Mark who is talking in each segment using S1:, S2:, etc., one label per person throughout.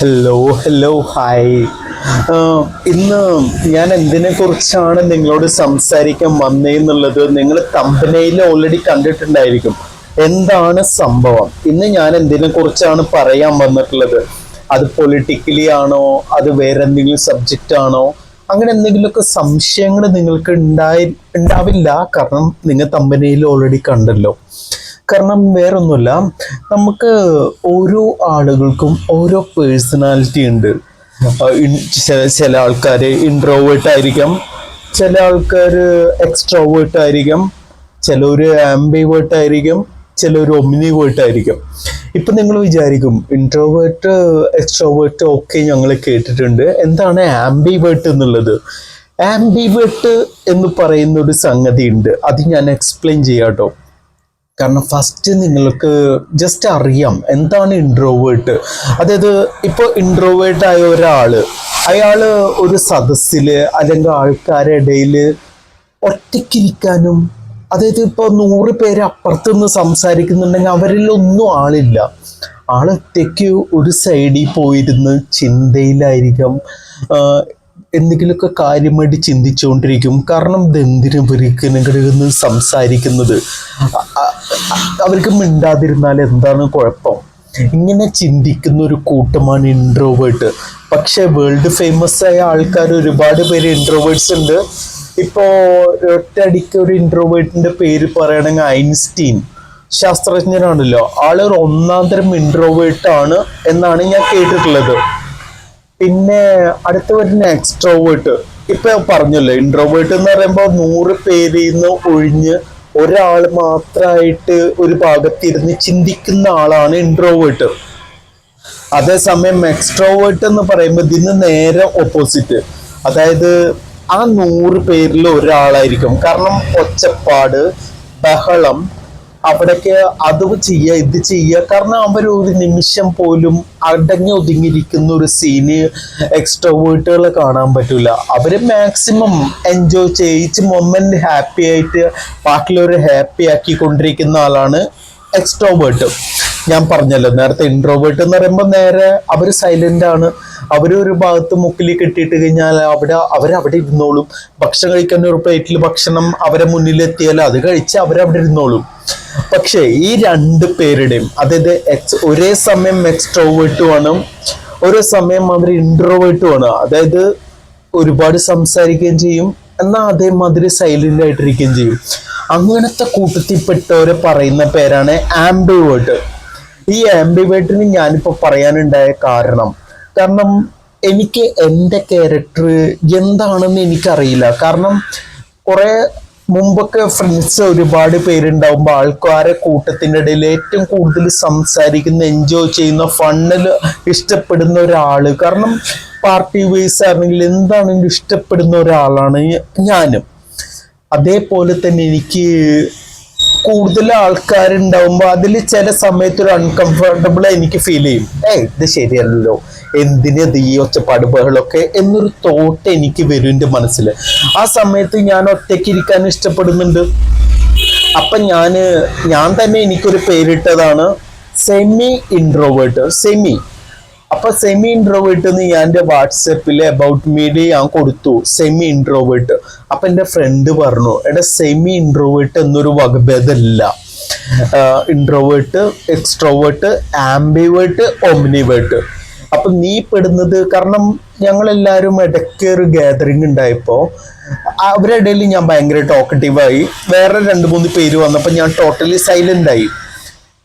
S1: Hello hello hi. ഇന്ന് ഞാൻ എന്തിനെ കുറിച്ചാണ് നിങ്ങളോട് സംസാരിക്കാൻ വന്നേന്നുള്ളത് നിങ്ങൾ തമ്പനയിൽ ഓൾറെഡി കണ്ടിട്ടുണ്ടായിരിക്കും. എന്താണ് സംഭവം? ഇന്ന് ഞാൻ എന്തിനെ കുറിച്ചാണ് പറയാൻ വന്നിട്ടുള്ളത്? അത് പൊളിറ്റിക്കലി ആണോ, അത് വേറെ എന്തെങ്കിലും സബ്ജക്റ്റ് ആണോ, അങ്ങനെ എന്തെങ്കിലുമൊക്കെ സംശയങ്ങൾ നിങ്ങൾക്ക് ഉണ്ടാവില്ല. കാരണം നിങ്ങൾ തമ്പനയിൽ ഓൾറെഡി കണ്ടല്ലോ. കാരണം വേറൊന്നുമില്ല, നമുക്ക് ഓരോ ആളുകൾക്കും ഓരോ പേഴ്സണാലിറ്റി ഉണ്ട്. ചില ആൾക്കാർ ഇൻട്രോവേർട്ട് ആയിരിക്കാം, ചില ആൾക്കാർ എക്സ്ട്രോവേർട്ട് ആയിരിക്കാം, ചിലർ ആംബിവേർട്ട് ആയിരിക്കും, ചിലർ ഒമ്നിവേർട്ട് ആയിരിക്കും. ഇപ്പം നിങ്ങൾ വിചാരിക്കും ഇൻട്രോവേർട്ട് എക്സ്ട്രോവേർട്ട് ഒക്കെ ഞങ്ങൾ കേട്ടിട്ടുണ്ട്, എന്താണ് ആംബിവേർട്ട് എന്നുള്ളത്? ആംബിവേർട്ട് എന്ന് പറയുന്ന ഒരു സംഗതി ഉണ്ട്, അത് ഞാൻ എക്സ്പ്ലെയിൻ ചെയ്യാം കേട്ടോ. കാരണം ഫസ്റ്റ് നിങ്ങൾക്ക് ജസ്റ്റ് അറിയാം എന്താണ് ഇൻട്രോവേർട്ട്. അതായത് ഇപ്പോൾ ഇൻട്രോവേർട്ട് ആയ അയാൾ ഒരു സദസ്സിൽ അല്ലെങ്കിൽ ആൾക്കാരുടെ ഇടയിൽ ഒറ്റയ്ക്കിരിക്കാനും, അതായത് ഇപ്പോൾ 100 പേര് അപ്പുറത്തുനിന്ന് സംസാരിക്കുന്നുണ്ടെങ്കിൽ അവരിലൊന്നും ആളില്ല, ആളൊറ്റയ്ക്ക് ഒരു സൈഡിൽ പോയിരുന്ന് ചിന്തയിലായിരിക്കാം, എന്തെങ്കിലുമൊക്കെ കാര്യമായിട്ട് ചിന്തിച്ചുകൊണ്ടിരിക്കും. കാരണം ഇതെന്തിനും ഇവർക്ക് സംസാരിക്കുന്നത്, അവർക്ക് മിണ്ടാതിരുന്നാൽ എന്താണ് കുഴപ്പം? ഇങ്ങനെ ചിന്തിക്കുന്ന ഒരു കൂട്ടമാണ് ഇൻട്രോവേർട്ട്. പക്ഷെ വേൾഡ് ഫേമസ് ആയ ആൾക്കാർ ഒരുപാട് പേര് ഇൻട്രോവേർട്സ് ഉണ്ട്. ഇപ്പോ ഒറ്റയടിക്ക് ഒരു ഇൻട്രോവേർട്ടിന്റെ പേര് പറയുകയാണെങ്കിൽ ഐൻസ്റ്റീൻ ശാസ്ത്രജ്ഞനാണല്ലോ, ആള് ഒരു ഒന്നാം തരം ഇൻട്രോവേർട്ട് ആണ് എന്നാണ് ഞാൻ കേട്ടിട്ടുള്ളത്. പിന്നെ അടുത്ത് വരുന്ന എക്സ്ട്രോവേർട്ട്. ഇപ്പൊ പറഞ്ഞല്ലോ, ഇൻട്രോവേർട്ട് എന്ന് പറയുമ്പോൾ 100 പേരിൽ നിന്ന് ഒഴിഞ്ഞ് ഒരാൾ മാത്രമായിട്ട് ഒരു ഭാഗത്തിരുന്ന് ചിന്തിക്കുന്ന ആളാണ് ഇൻട്രോവേർട്ട്. അതേസമയം എക്സ്ട്രോവേർട്ട് എന്ന് പറയുമ്പോൾ ഇതിന് നേരെ ഓപ്പോസിറ്റ്, അതായത് ആ 100 പേരിൽ ഒരാളായിരിക്കും. കാരണം ഒച്ചപ്പാട്, ബഹളം, അവിടേക്ക് അത് ചെയ്യുക ഇത് ചെയ്യുക. കാരണം അവർ ഒരു നിമിഷം പോലും അടങ്ങി ഒതുങ്ങിയിരിക്കുന്ന ഒരു സീന് എക്സ്ട്രോവേർട്ടുകളെ കാണാൻ പറ്റൂല. അവര് മാക്സിമം എൻജോയ് ചെയ്യിച്ച് മൊമെന്റ് ഹാപ്പി ആയിട്ട് ബാക്കിയുള്ളവരെ ഹാപ്പി ആക്കിക്കൊണ്ടിരിക്കുന്ന ആളാണ് എക്സ്ട്രോവേർട്ട്. ഞാൻ പറഞ്ഞല്ലോ നേരത്തെ, ഇൻട്രോവേർട്ട് എന്ന് പറയുമ്പോൾ നേരെ അവർ സൈലന്റ് ആണ്. അവരൊരു ഭാഗത്ത് മുക്കിൽ കെട്ടിയിട്ട് കഴിഞ്ഞാൽ അവരവിടെ ഇരുന്നോളും. ഭക്ഷണം കഴിക്കാൻ ഒരു പ്ലേറ്റിൽ ഭക്ഷണം അവരെ മുന്നിലെത്തിയാൽ അത് കഴിച്ച് അവരവിടെ ഇരുന്നോളും. പക്ഷേ ഈ 2 പേരുടെയും, അതായത് ഒരേ സമയം എക്സ്ട്രോവേർട്ടും ആണ്, ഒരേ സമയം അവർ ഇൻട്രോവേർട്ടും ആണ്. അതായത് ഒരുപാട് സംസാരിക്കുകയും ചെയ്യും, എന്നാൽ അതേമാതിരി സൈലന്റ് ആയിട്ടിരിക്കുകയും ചെയ്യും. അങ്ങനത്തെ കൂട്ടത്തിൽപ്പെട്ടവരെ പറയുന്ന പേരാണ് ആംബിവേർട്ട്. ഈ ആംബിവേർട്ടിന് ഞാനിപ്പോൾ പറയാനുണ്ടായ കാരണം എനിക്ക് എൻ്റെ ക്യാരക്ടർ എന്താണെന്ന് എനിക്കറിയില്ല. കാരണം കുറെ മുമ്പൊക്കെ ഫ്രണ്ട്സ് ഒരുപാട് പേരുണ്ടാവുമ്പോൾ ആൾക്കാരെ കൂട്ടത്തിൻ്റെ ഇടയിൽ ഏറ്റവും കൂടുതൽ സംസാരിക്കുന്ന, എൻജോയ് ചെയ്യുന്ന, ഫണ്ണിൽ ഇഷ്ടപ്പെടുന്ന ഒരാള്, കാരണം പാർട്ടി വൈസ് ആണെങ്കിൽ എന്താണെങ്കിലും ഇഷ്ടപ്പെടുന്ന ഒരാളാണ് ഞാനും. അതേപോലെ തന്നെ എനിക്ക് കൂടുതൽ ആൾക്കാരുണ്ടാവുമ്പോൾ അതിൽ ചില സമയത്ത് ഒരു അൺകംഫർട്ടബിൾ എനിക്ക് ഫീൽ ചെയ്യും. ഇത് ശരിയല്ലല്ലോ, എന്തിനത് ഈ ഒച്ചപ്പാട് ബഹളമൊക്കെ എന്നൊരു തോട്ട് എനിക്ക് വരും എൻ്റെ മനസ്സിൽ. ആ സമയത്ത് ഞാൻ ഒറ്റയ്ക്ക് ഇരിക്കാൻ ഇഷ്ടപ്പെടുന്നുണ്ട്. അപ്പൊ ഞാൻ തന്നെ എനിക്കൊരു പേരിട്ടതാണ് സെമി ഇൻട്രോവേർട്ട്. അപ്പൊ സെമി ഇൻട്രോവേർട്ട് എന്ന് ഞാൻ എൻ്റെ വാട്സപ്പിൽ അബൌട്ട് മീഡിയ ഞാൻ കൊടുത്തു, സെമി ഇൻട്രോവേർട്ട്. അപ്പൊ എൻ്റെ ഫ്രണ്ട് പറഞ്ഞു, സെമി ഇൻട്രോവേർട്ട് എന്നൊരു വകഭേദമല്ല, ഇൻട്രോവേർട്ട്, എക്സ്ട്രോവേർട്ട്, ആംബിവേർട്ട്, ഒമ്നിവേർട്ട്. അപ്പൊ നീ പെടുന്നത്, കാരണം ഞങ്ങളെല്ലാവരും ഇടയ്ക്ക് ഒരു ഗ്യാതറിങ് ഉണ്ടായപ്പോ അവരുടെ ഇടയിൽ ഞാൻ ഭയങ്കര ടോക്കറ്റീവായി. വേറെ 2-3 പേര് വന്നപ്പോൾ ഞാൻ ടോട്ടലി സൈലന്റ് ആയി.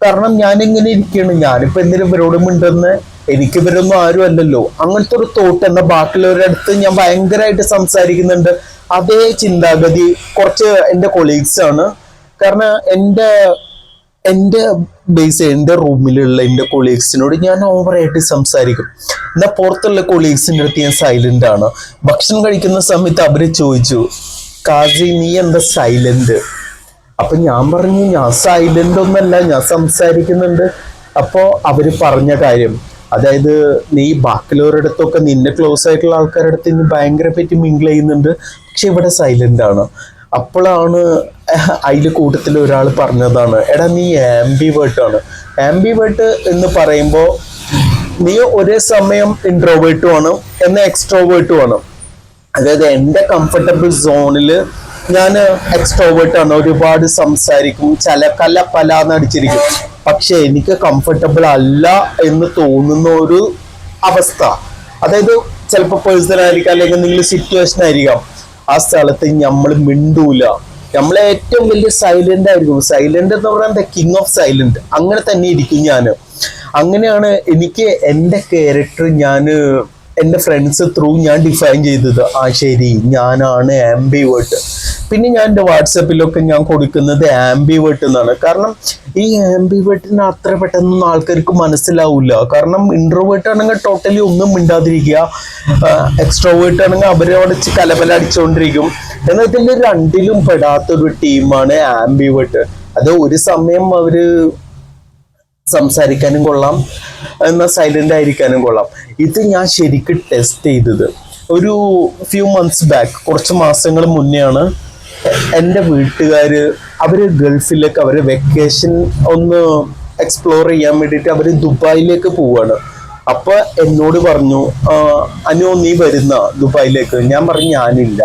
S1: കാരണം ഞാനിങ്ങനെ ഇരിക്കുകയാണ്, ഞാനിപ്പോ എന്തിനും ഇവരോട് മിണ്ടെന്ന്, എനിക്ക് ഇവരൊന്നും ആരും അല്ലല്ലോ, അങ്ങനത്തെ ഒരു തോട്ട്. എന്നാൽ ബാക്കിയുള്ളവരുടെ അടുത്ത് ഞാൻ ഭയങ്കരമായിട്ട് സംസാരിക്കുന്നുണ്ട്. അതേ ചിന്താഗതി കുറച്ച് എൻ്റെ കൊളീഗ്സ് ആണ്. കാരണം എൻ്റെ റൂമിലുള്ള എൻ്റെ കൊളീഗ്സിനോട് ഞാൻ ഓവറായിട്ട് സംസാരിക്കും. എന്നാൽ പുറത്തുള്ള കൊളീഗ്സിൻ്റെ അടുത്ത് ഞാൻ സൈലന്റ് ആണ്. ഭക്ഷണം കഴിക്കുന്ന സമയത്ത് അവര് ചോദിച്ചു, കാസി നീ എന്താ സൈലന്റ്? അപ്പൊ ഞാൻ പറഞ്ഞു, ഞാൻ സൈലന്റ് ഒന്നല്ല, ഞാൻ സംസാരിക്കുന്നുണ്ട്. അപ്പോ അവര് പറഞ്ഞ കാര്യം, അതായത് നീ ബാക്കിയുള്ളവരുടെ അടുത്തൊക്കെ, നിന്നെ ക്ലോസ് ആയിട്ടുള്ള ആൾക്കാരുടെ അടുത്ത് നീ ഭയങ്കര പറ്റി മിങ്കിൾ ചെയ്യുന്നുണ്ട്, പക്ഷെ ഇവിടെ സൈലന്റ് ആണ്. അപ്പോഴാണ് അതിൽ കൂട്ടത്തിൽ ഒരാൾ പറഞ്ഞതാണ്, നീ ആംബിവേർട്ട് ആണ്. ആംബിവേർട്ട് എന്ന് പറയുമ്പോൾ നീ ഒരേ സമയം ഇൻട്രോവേർട്ടും ആണ് എന്നാൽ എക്സ്ട്രോവേർട്ടും ആണ്. അതായത് എൻ്റെ കംഫർട്ടബിൾ സോണില് ഞാൻ എക്സ്ട്രോവേർട്ട് ആണ്, ഒരുപാട് സംസാരിക്കും, കല പലാന്ന് അടിച്ചിരിക്കും. പക്ഷെ എനിക്ക് കംഫർട്ടബിൾ അല്ല എന്ന് തോന്നുന്ന ഒരു അവസ്ഥ, അതായത് ചിലപ്പോൾ പേഴ്സൺ ആയിരിക്കാം അല്ലെങ്കിൽ എന്തെങ്കിലും സിറ്റുവേഷൻ ആയിരിക്കാം, ആ സ്ഥലത്ത് നമ്മൾ മിണ്ടൂല, നമ്മളെ ഏറ്റവും വലിയ സൈലന്റ് ആയിരിക്കും. സൈലന്റ് എന്ന് പറയുന്നത് കിങ് ഓഫ് സൈലന്റ്, അങ്ങനെ തന്നെ ഇരിക്കും ഞാൻ. അങ്ങനെയാണ് എനിക്ക് എൻ്റെ ക്യാരക്ടർ എൻ്റെ ഫ്രണ്ട്സ് ത്രൂ ഞാൻ ഡിഫൈൻ ചെയ്തത്. ശരി, ഞാനാണ് ആംബിവേർട്ട്. പിന്നെ ഞാൻ എൻ്റെ വാട്സപ്പിലൊക്കെ ഞാൻ കൊടുക്കുന്നത് ആംബിവേർട്ട് എന്നാണ്. കാരണം ഈ ആംബിവേർട്ടിന് അത്ര പെട്ടെന്നൊന്നും ആൾക്കാർക്ക് മനസ്സിലാവില്ല. കാരണം ഇൻട്രോവേർട്ട് ആണെങ്കിൽ ടോട്ടലി ഒന്നും മിണ്ടാതിരിക്കുക, എക്സ്ട്രോവേർട്ട് ആണെങ്കിൽ അവരവിടെ കലബല അടിച്ചുകൊണ്ടിരിക്കും. എന്നാൽ ഇതിൽ രണ്ടിലും പെടാത്തൊരു ടീമാണ് ആംബിവേർട്ട്. അത് ഒരു സമയം അവര് സംസാരിക്കാനും കൊള്ളാം, എന്നാൽ സൈലന്റ് ആയിരിക്കാനും കൊള്ളാം. ഇത് ഞാൻ ശരിക്കും ടെസ്റ്റ് ചെയ്തത് ഒരു ഫ്യൂ മന്ത്സ് ബാക്ക്, കുറച്ച് മാസങ്ങൾ മുന്നെയാണ്. എൻ്റെ വീട്ടുകാര് അവര് ഗൾഫിലേക്ക് അവര് വെക്കേഷൻ ഒന്ന് എക്സ്പ്ലോർ ചെയ്യാൻ വേണ്ടിയിട്ട് അവര് ദുബായിലേക്ക് പോവാണ്. അപ്പൊ എന്നോട് പറഞ്ഞു, അനു നീ വരുന്ന ദുബായിലേക്ക്? ഞാൻ പറഞ്ഞു ഞാനില്ല.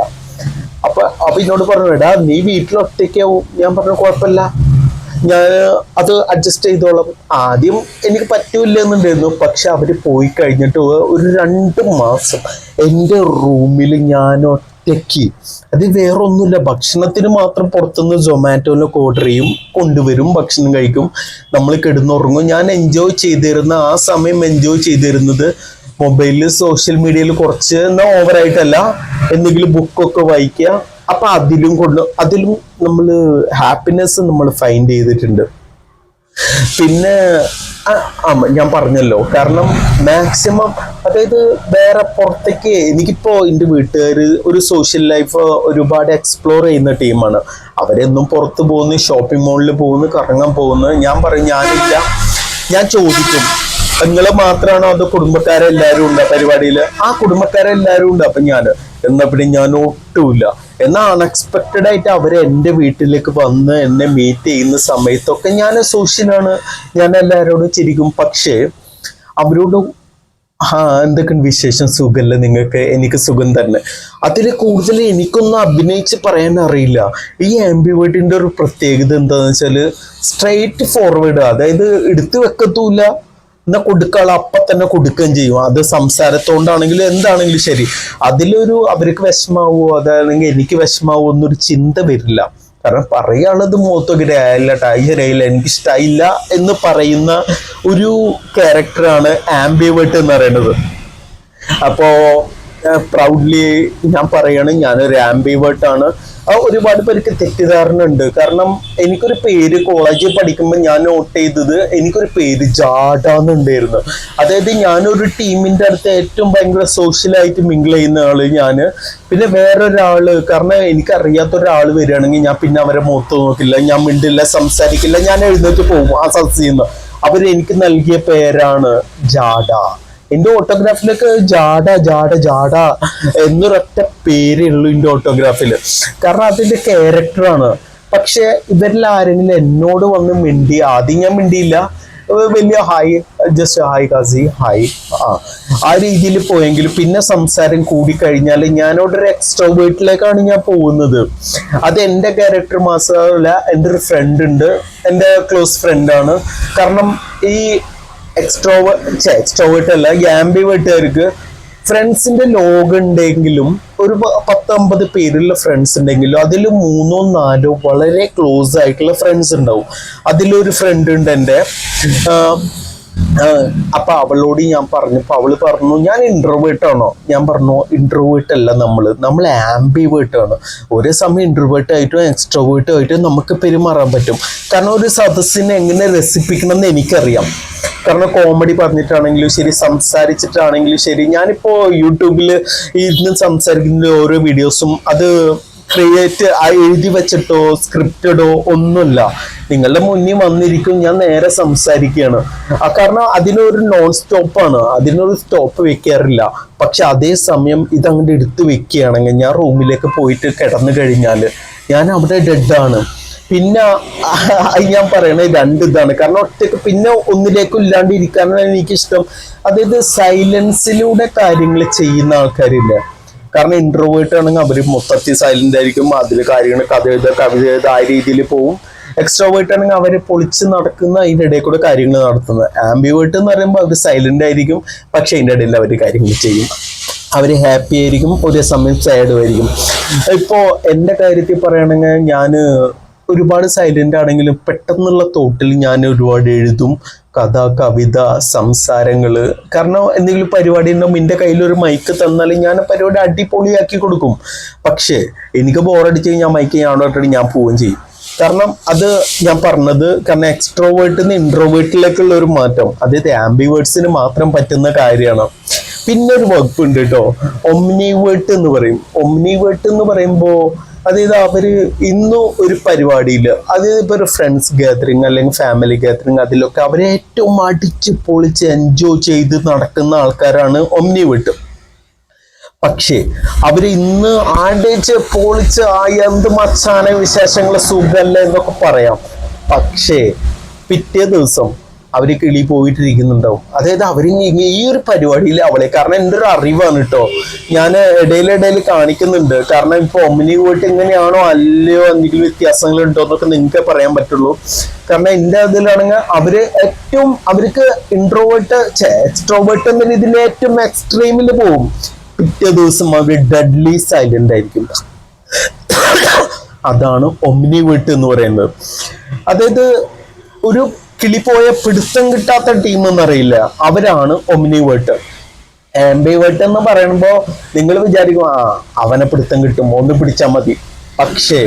S1: അപ്പൊ എന്നോട് പറഞ്ഞു, എടാ നീ വീട്ടിൽ ഒറ്റയ്ക്കാവും. ഞാൻ പറഞ്ഞു കുഴപ്പമില്ല, ഞാൻ അത് അഡ്ജസ്റ്റ് ചെയ്തോളാം. ആദ്യം എനിക്ക് പറ്റൂല എന്നുണ്ടായിരുന്നു. പക്ഷെ അവര് പോയി കഴിഞ്ഞിട്ട് ഒരു 2 മാസം എൻ്റെ റൂമിൽ ഞാൻ ഒറ്റയ്ക്ക്, അത് വേറെ ഒന്നുമില്ല, ഭക്ഷണത്തിന് മാത്രം പുറത്തുനിന്ന് സൊമാറ്റോയിലൊക്കെ ഓർഡർ ചെയ്യും, കൊണ്ടുവരും, ഭക്ഷണം കഴിക്കും, നമ്മൾ കിടന്നുറങ്ങും. ഞാൻ എൻജോയ് ചെയ്തിരുന്ന ആ സമയം എൻജോയ് ചെയ്തിരുന്നത് മൊബൈലിൽ സോഷ്യൽ മീഡിയയിൽ കുറച്ച്, എന്നാൽ ഓവറായിട്ടല്ല, എന്തെങ്കിലും ബുക്കൊക്കെ വായിക്കുക. അപ്പൊ അതിലും നമ്മൾ ഹാപ്പിനെസ് നമ്മൾ ഫൈൻഡ് ചെയ്തിട്ടുണ്ട്. പിന്നെ ഞാൻ പറഞ്ഞല്ലോ, കാരണം മാക്സിമം, അതായത് വേറെ പുറത്തേക്ക് എനിക്കിപ്പോ എൻ്റെ വീട്ടുകാർ ഒരു സോഷ്യൽ ലൈഫ് ഒരുപാട് എക്സ്പ്ലോർ ചെയ്യുന്ന ടീമാണ്. അവരെന്നും പുറത്ത് പോകുന്നു, ഷോപ്പിംഗ് മാളിൽ പോകുന്നു, കറങ്ങാൻ പോകുന്നു. ഞാൻ പറയും ഞാനില്ല. ഞാൻ ചോദിക്കും, നിങ്ങള് മാത്രമാണോ അതോ കുടുംബക്കാരെല്ലാരും ഉണ്ട് പരിപാടിയിൽ? കുടുംബക്കാരെല്ലാരും ഉണ്ട്. അപ്പൊ എന്നാ പിന്നെ ഞാൻ ഒട്ടുമില്ല. എന്നാൽ അൺഎക്സ്പെക്റ്റഡ് ആയിട്ട് അവർ എൻ്റെ വീട്ടിലേക്ക് വന്ന് എന്നെ മീറ്റ് ചെയ്യുന്ന സമയത്തൊക്കെ ഞാൻ സോഷ്യലാണ്, ഞാൻ എല്ലാവരോടും ചിരിക്കും. പക്ഷേ അവരോട് എന്തൊക്കെയാണ് വിശേഷം, സുഖമല്ലേ നിങ്ങൾക്ക്? എനിക്ക് സുഖം തന്നെ. അതിൽ കൂടുതൽ എനിക്കൊന്നും അഭിനയിച്ച് പറയാൻ അറിയില്ല. ഈ ആംബിവേർട്ടിന്റെ ഒരു പ്രത്യേകത എന്താണെന്ന് വെച്ചാൽ സ്ട്രെയിറ്റ് ഫോർവേഡ്, അതായത് എടുത്തു വെക്കത്തൂല്ല, എന്നാൽ കൊടുക്കാനുള്ള അപ്പം തന്നെ കൊടുക്കുകയും ചെയ്യും. അത് സംസാരത്തോണ്ടാണെങ്കിലും എന്താണെങ്കിലും ശരി. അതിലൊരു അവർക്ക് വിഷമാവോ അതാണെങ്കിൽ എനിക്ക് വിഷമാവോ എന്നൊരു ചിന്ത വരില്ല. കാരണം പറയാനുള്ളത് മുഖത്തൊക്കെ ശരിയായില്ല, എനിക്ക് ഇഷ്ടമായില്ല എന്ന് പറയുന്ന ഒരു ക്യാരക്ടറാണ് ആംബിവേർട്ട് എന്ന് പറയുന്നത്. അപ്പോ പ്രൗഡ്ലി ഞാൻ പറയാണ്, ഞാനൊരു ആംബിവേർട്ട് ആണ്. ഒരുപാട് പേർക്ക് തെറ്റിദ്ധാരണ ഉണ്ട്. കാരണം എനിക്കൊരു പേര് കോളേജിൽ പഠിക്കുമ്പോൾ ഞാൻ നോട്ട് ചെയ്തത്, എനിക്കൊരു പേര് ജാഡാന്നുണ്ടായിരുന്നു. അതായത് ഞാനൊരു ടീമിന്റെ അടുത്ത് ഏറ്റവും ഭയങ്കര സോഷ്യലായിട്ട് മിങ്കിൾ ചെയ്യുന്ന ആള് ഞാന്. പിന്നെ വേറൊരാള്, കാരണം എനിക്കറിയാത്ത ഒരാൾ വരികയാണെങ്കിൽ ഞാൻ പിന്നെ അവരെ മുഖത്ത് നോക്കില്ല, ഞാൻ മിണ്ടില്ല, സംസാരിക്കില്ല, ഞാൻ എഴുന്നേറ്റ് പോകും ആ സദസ്സിന്ന്. അവരെനിക്ക് നൽകിയ പേരാണ് ജാഡ. എന്റെ ഓട്ടോഗ്രാഫിലൊക്കെ ജാഡ ജാഡ ജാഡ എന്നൊരൊറ്റ പേരുള്ളൂ എൻ്റെ ഓട്ടോഗ്രാഫില്. കാരണം അതിന്റെ ക്യാരക്ടറാണ്. പക്ഷെ ഇവരിൽ ആരെങ്കിലും എന്നോട് വന്ന് മിണ്ടി, ആദ്യം ഞാൻ മിണ്ടിയില്ല, വലിയ ഹായ്, ജസ്റ്റ് ഹായ് കാസി, ഹായ്, ആ രീതിയിൽ പോയെങ്കിലും പിന്നെ സംസാരം കൂടി കഴിഞ്ഞാൽ ഞാനോടൊരു എക്സ്ട്രോവേർട്ടിലേക്കാണ് ഞാൻ പോകുന്നത്. അത് എൻ്റെ ക്യാരക്ടർ മാത്രമല്ല, എൻ്റെ ഒരു ഫ്രണ്ട് ഉണ്ട്, എൻ്റെ ക്ലോസ് ഫ്രണ്ടാണ്. കാരണം ഈ എക്സ്ട്രോവേർട്ട് അല്ല, ആംബിവേർട്ടുകാർക്ക് ഫ്രണ്ട്സിന്റെ ലോകം ഉണ്ടെങ്കിലും ഒരു 10-50 പേരുള്ള ഫ്രണ്ട്സ് ഉണ്ടെങ്കിലും അതിൽ 3-4 വളരെ ക്ലോസ് ആയിട്ടുള്ള ഫ്രണ്ട്സ് ഉണ്ടാവും. അതിലൊരു ഫ്രണ്ട് ഉണ്ട് എൻ്റെ. അപ്പൊ അവളോട് ഞാൻ പറഞ്ഞപ്പോ അവള് പറഞ്ഞു, ഞാൻ ഇൻട്രോവേർട്ട് ആണോ? ഞാൻ പറഞ്ഞു ഇൻട്രോവേർട്ട് അല്ല, നമ്മൾ ആംബിവേർട്ട് ആണ്. ഒരേ സമയം ഇൻട്രോവേർട്ട് ആയിട്ടും എക്സ്ട്രോവേർട്ട് ആയിട്ടും നമുക്ക് പെരുമാറാൻ പറ്റും. കാരണം ഒരു സദസ്സിനെ എങ്ങനെ രസിപ്പിക്കണം എന്ന് എനിക്കറിയാം. കാരണം കോമഡി പറഞ്ഞിട്ടാണെങ്കിലും ശരി, സംസാരിച്ചിട്ടാണെങ്കിലും ശരി, ഞാനിപ്പോ യൂട്യൂബിൽ ഇരുന്ന് സംസാരിക്കുന്ന ഓരോ വീഡിയോസും അത് എഴുതി വെച്ചിട്ടോ സ്ക്രിപ്റ്റഡോ ഒന്നുമില്ല, നിങ്ങളുടെ മുന്നിൽ വന്നിരിക്കും, ഞാൻ നേരെ സംസാരിക്കുകയാണ്. കാരണം അതിനൊരു നോൺ സ്റ്റോപ്പാണ്, അതിനൊരു സ്റ്റോപ്പ് വെക്കാറില്ല. പക്ഷെ അതേ സമയം ഇതങ്ങോട്ട് എടുത്തു വെക്കുകയാണെങ്കിൽ ഞാൻ റൂമിലേക്ക് പോയിട്ട് കിടന്നു കഴിഞ്ഞാൽ ഞാൻ അവിടെ ഡെഡാണ്. പിന്നെ ഞാൻ പറയണത് രണ്ട് ഇതാണ്. കാരണം ഒറ്റക്ക് പിന്നെ ഒന്നിലേക്കും ഇല്ലാണ്ട് ഇരിക്കാനാണ് എനിക്കിഷ്ടം. അതായത് സൈലൻസിലൂടെ കാര്യങ്ങൾ ചെയ്യുന്ന ആൾക്കാരില്ല. കാരണം ഇൻട്രോവേർട്ട് ആണെങ്കിൽ അവർ മൊത്തത്തിൽ സൈലന്റ് ആയിരിക്കും, അതിൽ കാര്യങ്ങൾ കഥ എഴുതുക കവിത എഴുതുക ആ രീതിയിൽ പോവും. എക്സ്ട്രോവേർട്ട് ആണെങ്കിൽ അവരെ പൊളിച്ച് നടക്കുന്ന അതിൻ്റെ ഇടയിൽ കൂടെ കാര്യങ്ങൾ നടത്തുന്നത്. ആംബിവേർട്ട് എന്ന് പറയുമ്പോൾ അവർ സൈലന്റ് ആയിരിക്കും, പക്ഷെ അതിൻ്റെ ഇടയിൽ അവർ കാര്യങ്ങൾ ചെയ്യും. അവർ ഹാപ്പി ആയിരിക്കും, ഒരേ സമയം സാഡും ആയിരിക്കും. ഇപ്പോൾ എൻ്റെ കാര്യത്തിൽ പറയുകയാണെങ്കിൽ ഞാൻ ഒരുപാട് സൈലന്റ് ആണെങ്കിലും പെട്ടെന്നുള്ള തോട്ടിൽ ഞാൻ ഒരുപാട് എഴുതും, കഥ കവിത സംസാരങ്ങള്. കാരണം എന്തെങ്കിലും പരിപാടി ഉണ്ടാവും, എൻ്റെ കയ്യിലൊരു മൈക്ക് തന്നാൽ ഞാൻ പരിപാടി അടിപൊളിയാക്കി കൊടുക്കും. പക്ഷേ എനിക്ക് ബോറടിച്ച് കഴിഞ്ഞാൽ മൈക്ക് ഞാൻ ഇട്ടിട്ട് ഞാൻ പോവുകയും ചെയ്യും. കാരണം അത് ഞാൻ പറഞ്ഞത്, കാരണം എക്സ്ട്രോവേർട്ടിൽ നിന്ന് ഇൻട്രോവേർട്ടിലേക്കുള്ള ഒരു മാറ്റം അതായത് ആംബിവേർട്സിന് മാത്രം പറ്റുന്ന കാര്യമാണ്. പിന്നെ ഒരു വകുപ്പുണ്ട് കേട്ടോ, ഒമ്നിവേർട്ട് എന്ന് പറയും. ഒമ്നിവേർട്ട് എന്ന് പറയുമ്പോൾ അതായത് അവര് ഇന്നും ഒരു പരിപാടിയിൽ, അതായത് ഇപ്പൊ ഒരു ഫ്രണ്ട്സ് ഗാദറിങ് അല്ലെങ്കിൽ ഫാമിലി ഗാദറിങ്, അതിലൊക്കെ അവരെ ഏറ്റവും അടിച്ച് പൊളിച്ച് എൻജോയ് ചെയ്ത് നടക്കുന്ന ആൾക്കാരാണ് ഒമ്നിവേർട്ട്. പക്ഷേ അവര് ഇന്ന് ആടിച്ച് പൊളിച്ച് എന്ത് മച്ചാന വിശേഷങ്ങൾ സുഖല്ല എന്നൊക്കെ പറയാം. പക്ഷേ പിറ്റേ ദിവസം അവര് കിളി പോയിട്ടിരിക്കുന്നുണ്ടാവും. അതായത് അവര് ഈ ഒരു പരിപാടിയിൽ അവളെ, കാരണം എൻ്റെ ഒരു അറിവാണ് കേട്ടോ, ഞാൻ ഇടയിലിടയിൽ കാണിക്കുന്നുണ്ട്. കാരണം ഇപ്പൊ ഒമ്നി പോയിട്ട് ഇങ്ങനെയാണോ അല്ലയോ എന്തെങ്കിലും വ്യത്യാസങ്ങൾ ഉണ്ടോ എന്നൊക്കെ നിങ്ങൾക്ക് പറയാൻ പറ്റുള്ളൂ. കാരണം എൻ്റെ അതിലാണെങ്കിൽ അവർക്ക് ഇൻട്രോവേർട്ട് എക്സ്ട്രോവേർട്ട് എന്ന രീതിയിൽ ഏറ്റവും എക്സ്ട്രീമിൽ പോകും. പിറ്റേ ദിവസം അവർ ഡെഡ്ലി സൈലന്റ് ആയിരിക്കും. അതാണ് ഒമ്നിവേർട്ട് എന്ന് പറയുന്നത്. അതായത് ഒരു കിളിപ്പോയ പിടുത്തം കിട്ടാത്ത ടീം എന്നറിയില്ല, അവരാണ് ഒമ്നിവേർട്ട്. ആംബിവേർട്ട് എന്ന് പറയുമ്പോൾ നിങ്ങൾ വിചാരിക്കും അവനെ പിടുത്തം കിട്ടും, ഒന്ന് പിടിച്ചാൽ മതി. പക്ഷേ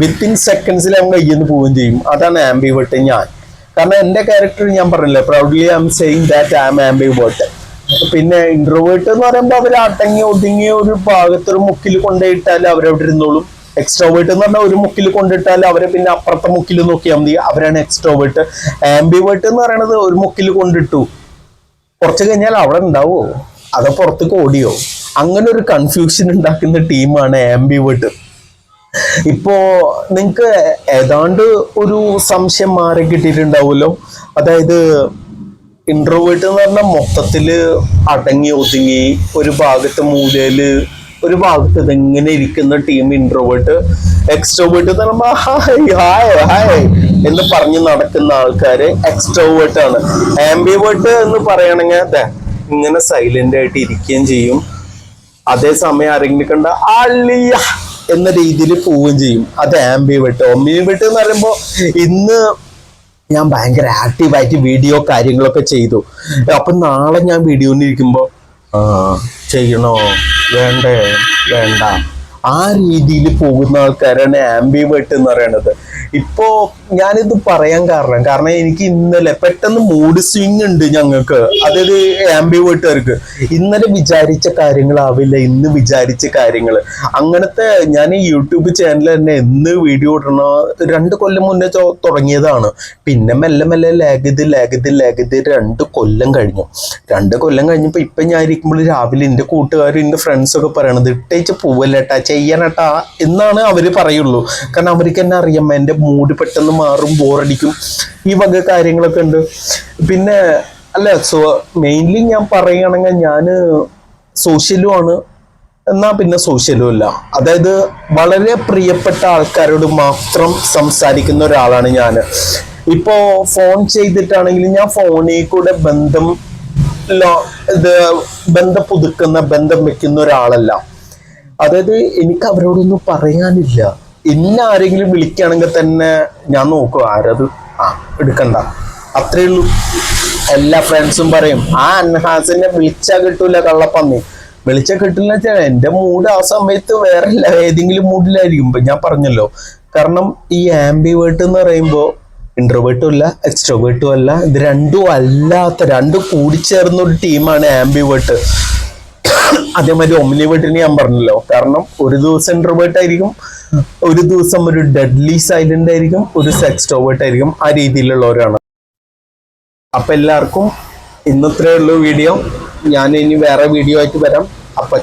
S1: വിത്തിൻ സെക്കൻഡ്സിൽ അവൻ കയ്യിൽ നിന്ന് പോവുകയും ചെയ്യും. അതാണ് ആംബിവേർട്ട് ഞാൻ. കാരണം എൻ്റെ ക്യാരക്ടർ ഞാൻ പറഞ്ഞില്ലേ, proudly I am saying that I am ambivert. പിന്നെ ഇൻട്രോവേർട്ട് എന്ന് പറയുമ്പോൾ അവർ അടങ്ങി ഒതുങ്ങിയ ഒരു ഭാഗത്തൊരു മുക്കിൽ കൊണ്ടുപോയിട്ടാൽ അവരവിടെ ഇരുന്നോളും. എക്സ്ട്രോവേർട്ട് എന്ന് പറഞ്ഞാൽ ഒരു മുക്കിൽ കൊണ്ടിട്ടാൽ അവരെ പിന്നെ അപ്പുറത്തെ മുക്കിൽ നോക്കിയാൽ മതി, അവരാണ് എക്സ്ട്രോവേർട്ട്. ആംബിവേർട്ട് എന്ന് പറയുന്നത് ഒരു മുക്കിൽ കൊണ്ടിട്ടു, കുറച്ച് കഴിഞ്ഞാൽ അവിടെ ഉണ്ടാവോ അതോ പുറത്തേക്ക് ഓടിയോ, അങ്ങനെ ഒരു കൺഫ്യൂഷൻ ഉണ്ടാക്കുന്ന ടീമാണ് ആംബിവേർട്ട്. ഇപ്പോ നിങ്ങൾക്ക് ഏതാണ്ട് ഒരു സംശയം മാറി കിട്ടിയിട്ടുണ്ടാവുമല്ലോ. അതായത് ഇൻട്രോവേർട്ട് എന്ന് പറഞ്ഞാൽ മൊത്തത്തില് അടങ്ങി ഒതുങ്ങി ഒരു ഭാഗത്ത് മൂലയില് ഒരു ഭാഗത്ത് ഇതെങ്ങനെ ഇരിക്കുന്ന ടീം ഇൻട്രോവേർട്ട്. എക്സ്ട്രോവേർട്ട് എന്ന് പറയുമ്പോൾ ഹായ് ഹായ് ഹായ് എന്ന് പറഞ്ഞ് നടക്കുന്ന ആൾക്കാര് എക്സ്ട്രോവേർട്ട് ആണ്. ആംബിവേർട്ട് എന്ന് പറയുകയാണെങ്കിൽ ഇങ്ങനെ സൈലന്റ് ആയിട്ട് ഇരിക്കുകയും ചെയ്യും, അതേസമയം ആരെങ്കിലും കണ്ട അള്ളിയ എന്ന രീതിയിൽ പോവുകയും ചെയ്യും. അത് ആംബിവേർട്ട്. ഒമ്നിവേർട്ട് എന്ന് പറയുമ്പോൾ ഇന്ന് ഞാൻ ഭയങ്കര ആക്റ്റീവായിട്ട് വീഡിയോ കാര്യങ്ങളൊക്കെ ചെയ്തു, അപ്പൊ നാളെ ഞാൻ വീഡിയോന്നിരിക്കുമ്പോ ചെയ്യണോ വേണ്ട ആ രീതിയിൽ പോകുന്ന ആൾക്കാരാണ് ആംബിവേർട്ട് എന്ന് പറയുന്നത്. ഇപ്പോ ഞാനിത് പറയാൻ കാരണം എനിക്ക് ഇന്നലെ പെട്ടെന്ന് മൂഡ് സ്വിങ് ഉണ്ട് ഞങ്ങൾക്ക്, അതായത് ആംബിവേർട്ടുകാർക്ക്. ഇന്നലെ വിചാരിച്ച കാര്യങ്ങളാവില്ല ഇന്ന് വിചാരിച്ച കാര്യങ്ങൾ. അങ്ങനത്തെ ഞാൻ ഈ യൂട്യൂബ് ചാനൽ തന്നെ എന്ന് വീഡിയോ ഇടണ 2 കൊല്ലം മുന്നേ തുടങ്ങിയതാണ്. പിന്നെ മെല്ലെ മെല്ലെ ലാഗ് ചെയ്ത് 2 കൊല്ലം കഴിഞ്ഞു. 2 കൊല്ലം കഴിഞ്ഞപ്പോൾ ഇപ്പൊ ഞാൻ ഇരിക്കുമ്പോൾ രാവിലെ എൻ്റെ കൂട്ടുകാരും എൻ്റെ ഫ്രണ്ട്സൊക്കെ പറയണത് ഇട്ടേച്ച് പോവല്ലേട്ടാ ചെയ്യാനട്ടാ എന്നാണ് അവര് പറയുള്ളൂ. കാരണം അവർക്ക് തന്നെ അറിയാം എൻ്റെ മൂഡ് പെട്ടെന്ന് മാറും, ബോറടിക്കും, ഈ വക കാര്യങ്ങളൊക്കെ ഉണ്ട്. പിന്നെ അല്ല മെയിൻലി ഞാൻ പറയുകയാണെങ്കിൽ ഞാൻ സോഷ്യലും ആണ്, എന്നാ പിന്നെ സോഷ്യലും അല്ല. അതായത് വളരെ പ്രിയപ്പെട്ട ആൾക്കാരോട് മാത്രം സംസാരിക്കുന്ന ഒരാളാണ് ഞാൻ. ഇപ്പോ ഫോൺ ചെയ്തിട്ടാണെങ്കിലും ഞാൻ ഫോണിൽ കൂടെ ബന്ധം പുതുക്കുന്ന ബന്ധം വെക്കുന്ന ഒരാളല്ല. അതായത് എനിക്ക് അവരോടൊന്നും പറയാനില്ല. ഇന്ന ആരെങ്കിലും വിളിക്കുകയാണെങ്കിൽ തന്നെ ഞാൻ നോക്കും ആരത്, എടുക്കണ്ട, അത്രേ ഉള്ളൂ. എല്ലാ ഫ്രണ്ട്സും പറയും അൻഹാസിനെ വിളിച്ചാൽ കിട്ടൂല കള്ളപ്പന്നി, വിളിച്ചാൽ കിട്ടില്ല വെച്ചാൽ എൻ്റെ മൂഡ് ആ സമയത്ത് വേറെ ഏതെങ്കിലും മൂഡിലായിരിക്കും. ഇപ്പൊ ഞാൻ പറഞ്ഞല്ലോ, കാരണം ഈ ആംബിവേർട്ട് എന്ന് പറയുമ്പോൾ ഇൻട്രോവേർട്ടും അല്ല എക്സ്ട്രോവേർട്ടും അല്ല, ഇത് രണ്ടും അല്ലാത്ത, രണ്ടും കൂടിച്ചേർന്ന ഒരു ടീമാണ് ആംബിവേർട്ട്. അതേമാതിരി ഒമ്നിവേർട്ടിന് ഞാൻ പറഞ്ഞല്ലോ, കാരണം ഒരു ദിവസം ഇൻട്രോവേർട്ട് ആയിരിക്കും, ഒരു ദിവസം ഒരു ഡെഡ്ലി സൈലന്റ് ആയിരിക്കും, ഒരു എക്സ്ട്രോവേർട്ട് ആയിരിക്കും, ആ രീതിയിലുള്ളവരാണ്. അപ്പൊ എല്ലാവർക്കും ഇന്നത്രേ ഉള്ളൂ വീഡിയോ. ഞാൻ ഇനി വേറെ വീഡിയോ ആയിട്ട് വരാം. അപ്പൊ